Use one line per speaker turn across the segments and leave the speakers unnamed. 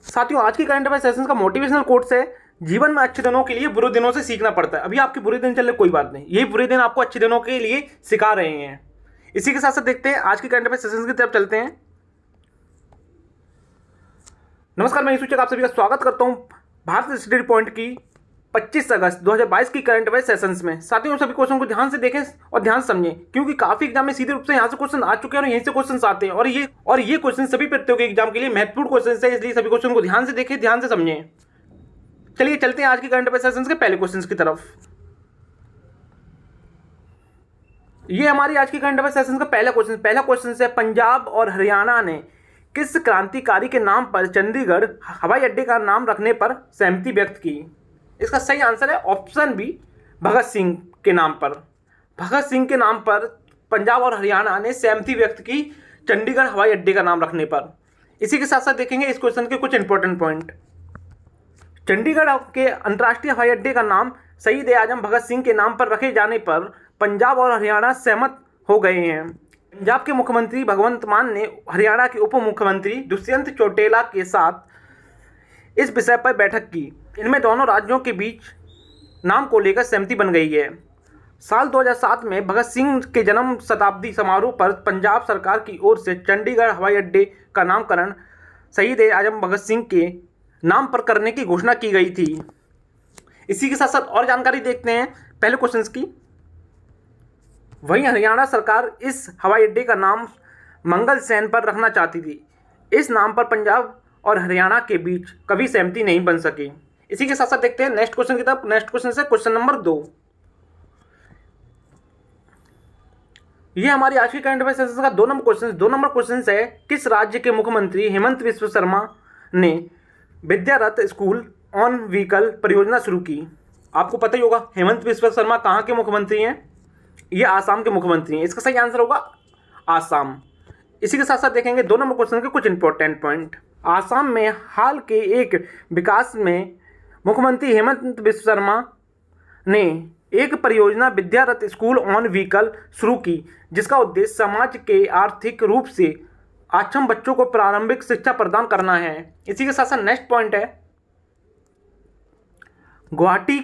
साथियों, आज की करंट अफेयर सेशंस का मोटिवेशनल कोट्स है, जीवन में अच्छे दिनों के लिए बुरे दिनों से सीखना पड़ता है। अभी आपके बुरे दिन चल रहे, कोई बात नहीं, यही बुरे दिन आपको अच्छे दिनों के लिए सिखा रहे हैं। इसी के साथ साथ देखते हैं आज की करंट अफेयर सेशंस की तरफ चलते हैं। नमस्कार, मैं सूचक आप सभी का स्वागत करता हूं भारत स्टडी पॉइंट की 25 अगस्त 2022 की करंट अफेयर सेशंस में। साथियों, सभी क्वेश्चन को ध्यान से देखें और ध्यान से समझें, क्योंकि काफी एग्जाम में सीधे रूप से यहाँ से क्वेश्चन आ चुके हैं और यहीं से क्वेश्चन आते हैं और ये क्वेश्चन सभी प्रतियोगी एग्जाम के लिए महत्वपूर्ण क्वेश्चन है, इसलिए सभी क्वेश्चन को ध्यान से देखें, ध्यान से समझें। चलिए चलते हैं आज की करंट अफेयर सेशंस के पहले क्वेश्चन की तरफ। ये हमारी आज की करंट अफेयर सेशन का पहला क्वेश्चन है, पंजाब और हरियाणा ने किस क्रांतिकारी के नाम पर चंडीगढ़ हवाई अड्डे का नाम रखने पर सहमति व्यक्त की? इसका सही आंसर है ऑप्शन बी, भगत सिंह के नाम पर। भगत सिंह के नाम पर पंजाब और हरियाणा ने सहमति व्यक्त की चंडीगढ़ हवाई अड्डे का नाम रखने पर। इसी के साथ साथ देखेंगे इस क्वेश्चन के कुछ इंपॉर्टेंट पॉइंट। चंडीगढ़ के अंतर्राष्ट्रीय हवाई अड्डे का नाम शहीद आजम भगत सिंह के नाम पर रखे जाने पर पंजाब और हरियाणा सहमत हो गए हैं। पंजाब के मुख्यमंत्री भगवंत मान ने हरियाणा के उप मुख्यमंत्री दुष्यंत चौटाला के साथ इस विषय पर बैठक की। इनमें दोनों राज्यों के बीच नाम को लेकर सहमति बन गई है। साल 2007 में भगत सिंह के जन्म शताब्दी समारोह पर पंजाब सरकार की ओर से चंडीगढ़ हवाई अड्डे का नामकरण शहीद आजम भगत सिंह के नाम पर करने की घोषणा की गई थी। इसी के साथ साथ और जानकारी देखते हैं पहले क्वेश्चन की। वहीं हरियाणा सरकार इस हवाई अड्डे का नाम मंगल सेन पर रखना चाहती थी। इस नाम पर पंजाब और हरियाणा के बीच कभी सहमति नहीं बन सकी। इसी के साथ साथ देखते हैं नेक्स्ट क्वेश्चन की तरफ। नेक्स्ट क्वेश्चन है क्वेश्चन नंबर 2। ये हमारी आज की करंट अफेयर सेशन का 2 नंबर क्वेश्चन है, किस राज्य के मुख्यमंत्री हेमंत बिस्वा शर्मा ने विद्यारत स्कूल ऑन व्हीकल परियोजना शुरू की? आपको पता ही होगा हेमंत बिस्वा शर्मा कहाँ के मुख्यमंत्री हैं? ये आसाम के मुख्यमंत्री हैं। इसका सही आंसर होगा आसाम। इसी के साथ साथ देखेंगे 2 नंबर क्वेश्चन के कुछ इंपॉर्टेंट पॉइंट। आसाम में हाल के एक विकास में मुख्यमंत्री हेमंत बिस्वा शर्मा ने एक परियोजना विद्यारत स्कूल ऑन व्हीकल शुरू की, जिसका उद्देश्य समाज के आर्थिक रूप से अक्षम बच्चों को प्रारंभिक शिक्षा प्रदान करना है। इसी के साथ साथ नेक्स्ट पॉइंट है, गुवाहाटी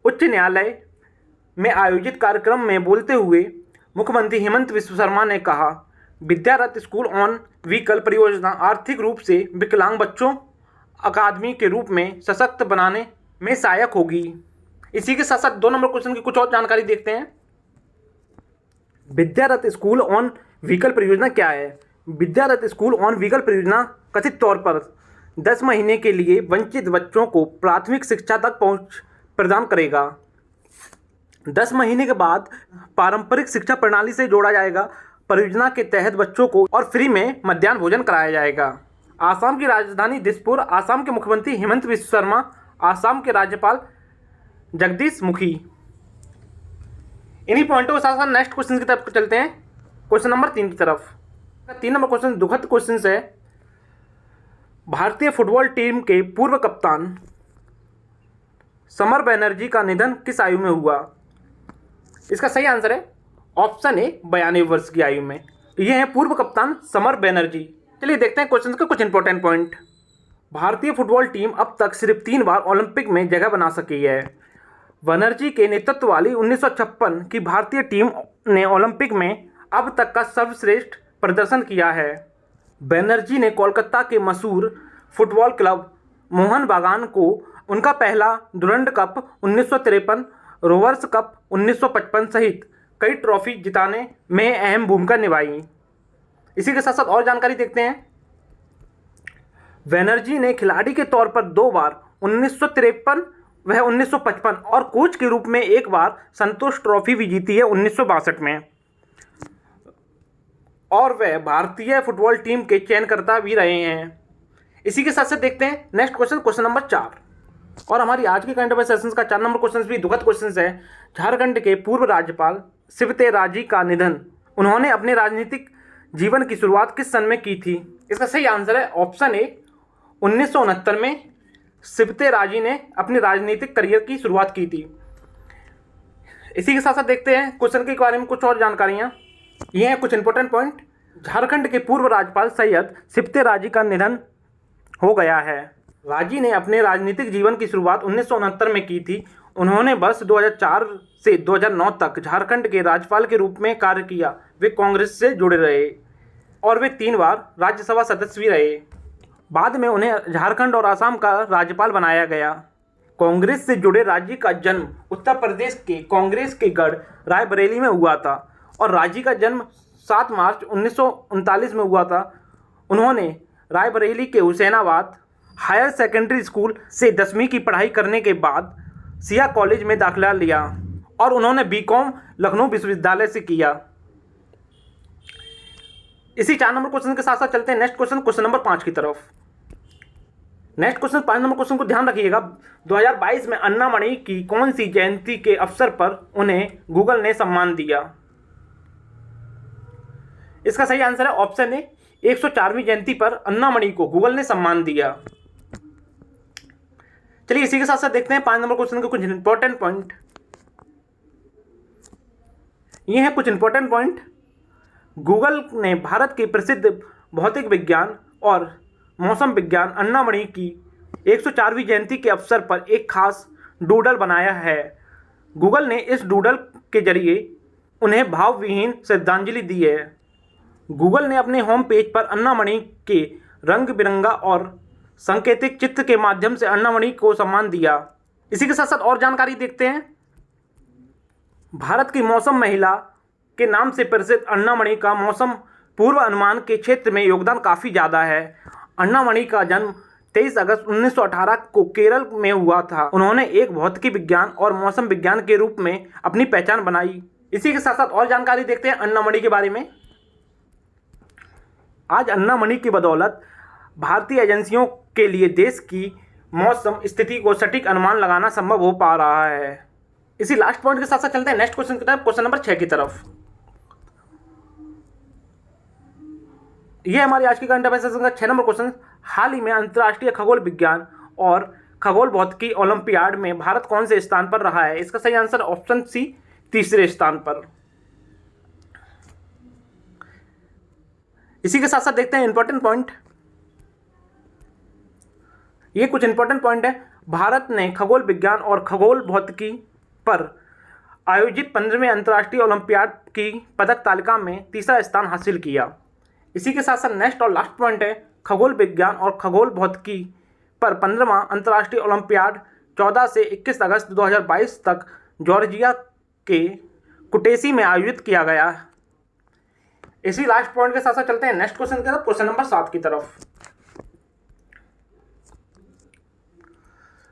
उच्च न्यायालय में आयोजित कार्यक्रम में बोलते हुए मुख्यमंत्री हेमंत बिस्वा शर्मा ने कहा, विद्यारत स्कूल ऑन व्हीकल परियोजना आर्थिक रूप से विकलांग बच्चों अकादमी के रूप में सशक्त बनाने में सहायक होगी। इसी के साथ साथ 2 नंबर क्वेश्चन की कुछ और जानकारी देखते हैं। विद्यारत स्कूल ऑन व्हीकल परियोजना क्या है? विद्यारत स्कूल ऑन व्हीकल परियोजना कथित तौर पर 10 महीने के लिए वंचित बच्चों को प्राथमिक शिक्षा तक पहुंच प्रदान करेगा। 10 महीने के बाद पारंपरिक शिक्षा प्रणाली से जोड़ा जाएगा। परियोजना के तहत बच्चों को और फ्री में मध्याह्न भोजन कराया जाएगा। आसाम की राजधानी दिसपुर, आसाम के मुख्यमंत्री हेमंत बिस्वा शर्मा, आसाम के राज्यपाल जगदीश मुखी। इन्हीं पॉइंटों के साथ साथ नेक्स्ट क्वेश्चन की तरफ चलते हैं, क्वेश्चन नंबर 3 की तरफ। 3 नंबर क्वेश्चन दुखद क्वेश्चन है, भारतीय फुटबॉल टीम के पूर्व कप्तान समर बनर्जी का निधन किस आयु में हुआ? इसका सही आंसर है ऑप्शन ए, 92 वर्ष की आयु में। ये हैं पूर्व कप्तान समर बनर्जी। चलिए देखते हैं क्वेश्चन के कुछ इंपॉर्टेंट पॉइंट। भारतीय फुटबॉल टीम अब तक सिर्फ 3 बार ओलंपिक में जगह बना सकी है। बनर्जी के नेतृत्व वाली 1956 की भारतीय टीम ने ओलंपिक में अब तक का सर्वश्रेष्ठ प्रदर्शन किया है। बनर्जी ने कोलकाता के मशहूर फुटबॉल क्लब मोहन बागान को उनका पहला डुरंड कप 1953, रोवर्स कप 1955 सहित कई ट्रॉफी जिताने में अहम भूमिका निभाई। इसी के साथ साथ और जानकारी देखते हैं। बनर्जी ने खिलाड़ी के तौर पर 2 बार 1953 व 1955 और कोच के रूप में 1 बार संतोष ट्रॉफी भी जीती है 1962 में, और वह भारतीय फुटबॉल टीम के चयनकर्ता भी रहे हैं। इसी के साथ साथ देखते हैं नेक्स्ट क्वेश्चन नंबर 4। और हमारी आज की करंट अफेयर सेशंस का 4 नंबर क्वेश्चन भी दुखद क्वेश्चन है। झारखंड के पूर्व राज्यपाल शिवते राजी का निधन। उन्होंने अपने राजनीतिक जीवन की शुरुआत किस सन में की थी? इसका सही आंसर है ऑप्शन ए, 1969 में शिवते राजी ने अपने राजनीतिक करियर की शुरुआत की थी। इसी के साथ साथ देखते हैं क्वेश्चन के बारे में कुछ और जानकारियाँ। ये हैं कुछ इंपॉर्टेंट पॉइंट। झारखंड के पूर्व राज्यपाल सैयद शिवते राजी का निधन हो गया है। राजी ने अपने राजनीतिक जीवन की शुरुआत 1969 में की थी। उन्होंने वर्ष 2004 से 2009 तक झारखंड के राज्यपाल के रूप में कार्य किया। वे कांग्रेस से जुड़े रहे और वे 3 बार राज्यसभा सदस्य भी रहे। बाद में उन्हें झारखंड और असम का राज्यपाल बनाया गया। कांग्रेस से जुड़े राजी का जन्म उत्तर प्रदेश के कांग्रेस के गढ़ रायबरेली में हुआ था और राजी का जन्म 7 मार्च 1939 में हुआ था। उन्होंने रायबरेली के हुसैनाबाद हायर सेकेंडरी स्कूल से 10वीं की पढ़ाई करने के बाद सिया कॉलेज में दाखिला लिया और उन्होंने बीकॉम लखनऊ विश्वविद्यालय से किया। इसी 4 नंबर क्वेश्चन के साथ साथ चलते हैं नेक्स्ट क्वेश्चन नंबर 5 की तरफ। नेक्स्ट क्वेश्चन 5 नंबर क्वेश्चन को ध्यान रखिएगा। 2022 में अन्ना मणि की कौन सी जयंती के अवसर पर उन्हें गूगल ने सम्मान दिया? इसका सही आंसर है ऑप्शन ए, 104वीं जयंती पर अन्ना मणि को गूगल ने सम्मान दिया। चलिए इसी के साथ साथ देखते हैं 5 नंबर क्वेश्चन के कुछ इंपॉर्टेंट पॉइंट। ये हैं कुछ इंपॉर्टेंट पॉइंट। गूगल ने भारत के प्रसिद्ध भौतिक विज्ञान और मौसम विज्ञान अन्ना मणि की 104वीं जयंती के अवसर पर एक खास डूडल बनाया है। गूगल ने इस डूडल के जरिए उन्हें भावविहीन श्रद्धांजलि दी है। गूगल ने अपने होम पेज पर अन्ना मणि के रंग बिरंगा और सांकेतिक चित्र के माध्यम से अन्ना मणि को सम्मान दिया। इसी के साथ साथ और जानकारी देखते हैं। भारत की मौसम महिला के नाम से प्रसिद्ध अन्ना मणि का मौसम पूर्व अनुमान के क्षेत्र में योगदान काफ़ी ज़्यादा है। अन्ना मणि का जन्म 23 अगस्त 1918 को केरल में हुआ था। उन्होंने एक भौतिकी विज्ञान और मौसम विज्ञान के रूप में अपनी पहचान बनाई। इसी के साथ साथ और जानकारी देखते हैं अन्ना मणि के बारे में। आज अन्ना मणि की बदौलत भारतीय एजेंसियों के लिए देश की मौसम स्थिति को सटीक अनुमान लगाना संभव हो पा रहा है। इसी लास्ट पॉइंट के साथ साथ चलते हैं नेक्स्ट क्वेश्चन की तरफ, क्वेश्चन नंबर 6 की तरफ। यह हमारी आज की करंट अफेयर्स सेशन का 6 नंबर क्वेश्चन। हाल ही में अंतर्राष्ट्रीय खगोल विज्ञान और खगोल भौतिकी ओलंपियाड में भारत कौन से स्थान पर रहा है? इसका सही आंसर ऑप्शन सी, तीसरे स्थान पर। इसी के साथ साथ देखते हैं इंपॉर्टेंट पॉइंट। ये कुछ इंपॉर्टेंट पॉइंट है। भारत ने खगोल विज्ञान और खगोल भौतिकी पर आयोजित 15वें अंतर्राष्ट्रीय ओलंपियाड की पदक तालिका में तीसरा स्थान हासिल किया। इसी के साथ साथ नेक्स्ट और लास्ट पॉइंट है, खगोल विज्ञान और खगोल भौतिकी पर 15वां अंतर्राष्ट्रीय ओलंपियाड 14 से 21 अगस्त 2022 तक जॉर्जिया के कुटेसी में आयोजित किया गया। इसी लास्ट पॉइंट के साथ साथ चलते हैं नेक्स्ट क्वेश्चन की तरफ, क्वेश्चन नंबर 7 की तरफ।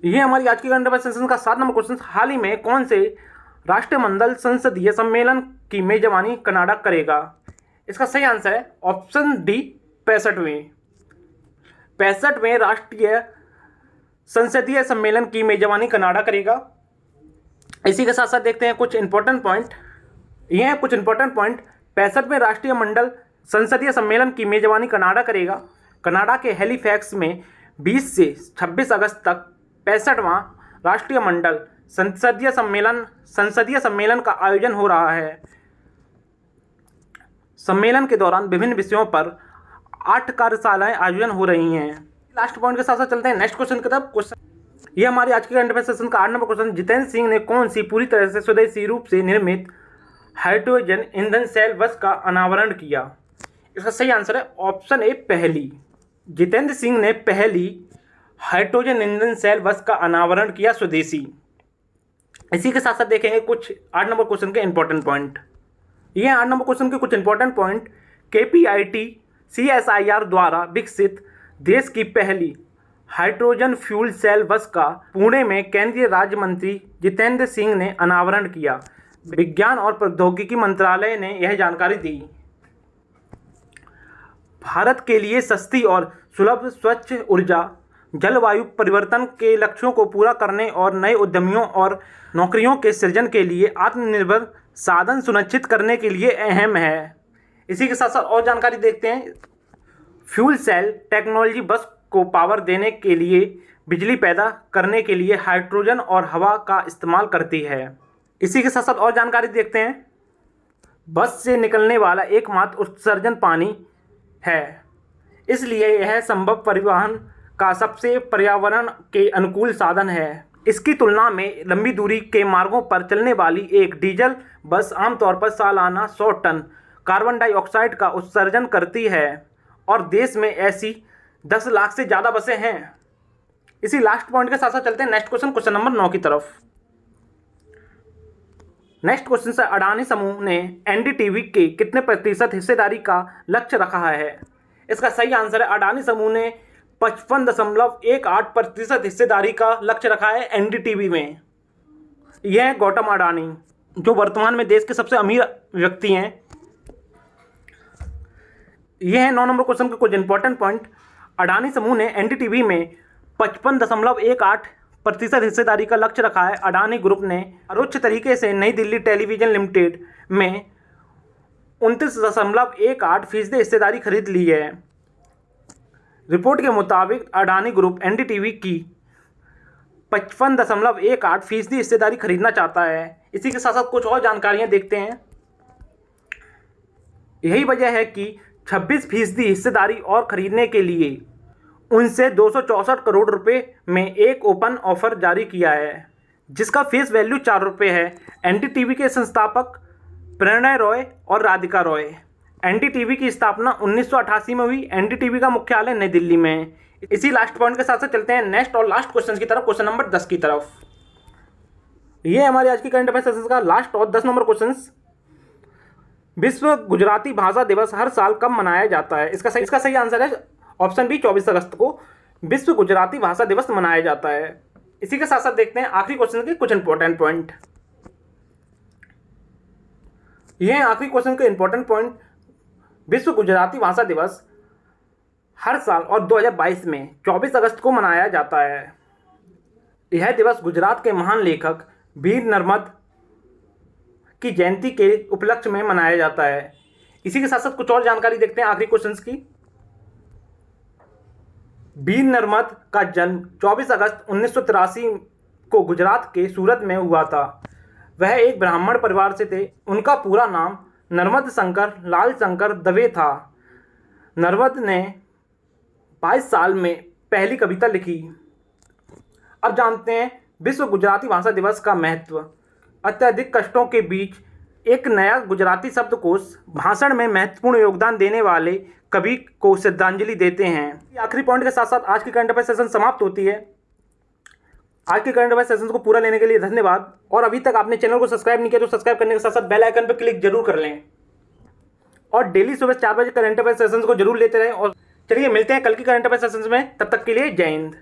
यह हमारी आज की करंट अफेयर्स सेशन का 7 नंबर क्वेश्चन। हाल ही में कौन से राष्ट्रमंडल संसदीय सम्मेलन की मेजबानी कनाडा करेगा? इसका सही आंसर है ऑप्शन डी, 65वें राष्ट्रीय संसदीय सम्मेलन की मेजबानी कनाडा करेगा। इसी के साथ साथ देखते हैं कुछ इंपॉर्टेंट पॉइंट। ये हैं कुछ इंपॉर्टेंट पॉइंट। 65वें राष्ट्रीय मंडल संसदीय सम्मेलन की मेजबानी कनाडा करेगा। कनाडा के हैलिफैक्स में 20 से 26 अगस्त तक 65वां राष्ट्रीय मंडल संसदीय सम्मेलन का आयोजन हो रहा है। सम्मेलन के दौरान विभिन्न विषयों पर 8 कार्यशालाएं आयोजन हो रही हैं। लास्ट पॉइंट के साथ साथ चलते हैं नेक्स्ट क्वेश्चन की तरफ। क्वेश्चन ये हमारी आज की करंट अफेयर्स सेशन का 8 नंबर क्वेश्चन। जितेंद्र सिंह ने कौन सी पूरी तरह से स्वदेशी रूप से निर्मित हाइड्रोजन ईंधन सेल बस का अनावरण किया? इसका सही आंसर है ऑप्शन ए, पहली। जितेंद्र सिंह ने पहली हाइड्रोजन ईंधन सेल बस का अनावरण किया, स्वदेशी। इसी के साथ साथ देखेंगे कुछ 8 नंबर क्वेश्चन के इंपॉर्टेंट पॉइंट। ये 8 नंबर क्वेश्चन के कुछ इंपॉर्टेंट पॉइंट। KPIT CSIR द्वारा विकसित देश की पहली हाइड्रोजन फ्यूल सेल बस का पुणे में केंद्रीय राज्य मंत्री जितेंद्र सिंह ने अनावरण किया। विज्ञान और प्रौद्योगिकी मंत्रालय ने यह जानकारी दी। भारत के लिए सस्ती और सुलभ स्वच्छ ऊर्जा, जलवायु परिवर्तन के लक्ष्यों को पूरा करने और नए उद्यमियों और नौकरियों के सृजन के लिए आत्मनिर्भर साधन सुनिश्चित करने के लिए अहम है। इसी के साथ साथ और जानकारी देखते हैं। फ्यूल सेल टेक्नोलॉजी बस को पावर देने के लिए, बिजली पैदा करने के लिए हाइड्रोजन और हवा का इस्तेमाल करती है। इसी के साथ साथ और जानकारी देखते हैं। बस से निकलने वाला एकमात्र उत्सर्जन पानी है, इसलिए यह संभव परिवहन का सबसे पर्यावरण के अनुकूल साधन है। इसकी तुलना में लंबी दूरी के मार्गों पर चलने वाली एक डीजल बस आमतौर पर सालाना 100 टन कार्बन डाइऑक्साइड का उत्सर्जन करती है और देश में ऐसी 10 लाख से ज़्यादा बसें हैं। इसी लास्ट पॉइंट के साथ साथ चलते हैं नेक्स्ट क्वेश्चन नंबर 9 की तरफ। नेक्स्ट क्वेश्चन से अडानी समूह ने एनडीटीवी के कितने प्रतिशत हिस्सेदारी का लक्ष्य रखा है? इसका सही आंसर है अडानी समूह ने 55.18% हिस्सेदारी का लक्ष्य रखा है एनडीटीवी में। यह है गौतम अडानी, जो वर्तमान में देश के सबसे अमीर व्यक्ति हैं। यह है 9 नंबर क्वेश्चन के कुछ इंपॉर्टेंट पॉइंट। अडानी समूह ने एनडीटीवी में 55.18% हिस्सेदारी का लक्ष्य रखा है। अडानी ग्रुप ने परोक्ष तरीके से नई दिल्ली टेलीविजन लिमिटेड में 29.18% हिस्सेदारी खरीद ली है। रिपोर्ट के मुताबिक अडानी ग्रुप एनडीटीवी की 55.18% हिस्सेदारी खरीदना चाहता है। इसी के साथ साथ कुछ और जानकारियां देखते हैं। यही वजह है कि 26% हिस्सेदारी और खरीदने के लिए उनसे 264 करोड़ रुपए में एक ओपन ऑफर जारी किया है, जिसका फेस वैल्यू 4 रुपये है। एनडीटीवी के संस्थापक प्रणय रॉय और राधिका रॉय। एनडीटीवी की स्थापना 1988 में हुई। एनडीटीवी का मुख्यालय नई दिल्ली में है। इसी लास्ट पॉइंट के साथ साथ चलते हैं नेक्स्ट और लास्ट क्वेश्चन की तरफ, क्वेश्चन नंबर 10 की तरफ। ये हमारे आज की करंट अफेयर सेशन का लास्ट और 10 नंबर क्वेश्चन। विश्व गुजराती भाषा दिवस हर साल कब मनाया जाता है? इसका सही आंसर है ऑप्शन बी, 24 अगस्त को विश्व गुजराती भाषा दिवस मनाया जाता है। इसी के साथ साथ देखते हैं आखिरी क्वेश्चन के कुछ इंपॉर्टेंट पॉइंट। ये हैं आखिरी क्वेश्चन के इंपॉर्टेंट पॉइंट। विश्व गुजराती भाषा दिवस हर साल और 2022 में 24 अगस्त को मनाया जाता है। यह दिवस गुजरात के महान लेखक वीर नर्मद की जयंती के उपलक्ष्य में मनाया जाता है। इसी के साथ साथ कुछ और जानकारी देखते हैं आखिरी क्वेश्चंस की। वीर नर्मद का जन्म 24 अगस्त 1983 को गुजरात के सूरत में हुआ था। वह एक ब्राह्मण परिवार से थे। उनका पूरा नाम नर्मद शंकर लाल शंकर दवे था। नर्मद ने 22 साल में पहली कविता लिखी। अब जानते हैं विश्व गुजराती भाषा दिवस का महत्व। अत्यधिक कष्टों के बीच एक नया गुजराती शब्दकोश भाषण में महत्वपूर्ण योगदान देने वाले कवि को श्रद्धांजलि देते हैं। आखिरी पॉइंट के साथ साथ आज की करंट अफेयर सेशन समाप्त होती है। आज के करंट अफेयर सेशन को पूरा लेने के लिए धन्यवाद। और अभी तक आपने चैनल को सब्सक्राइब नहीं किया तो सब्सक्राइब करने के साथ साथ बेल आइकन पर क्लिक जरूर कर लें और डेली सुबह 4 बजे करंट अफेयर सेशन को जरूर लेते रहें। और चलिए मिलते हैं कल की करंट अफेयर सेशन में। तब तक के लिए जय हिंद।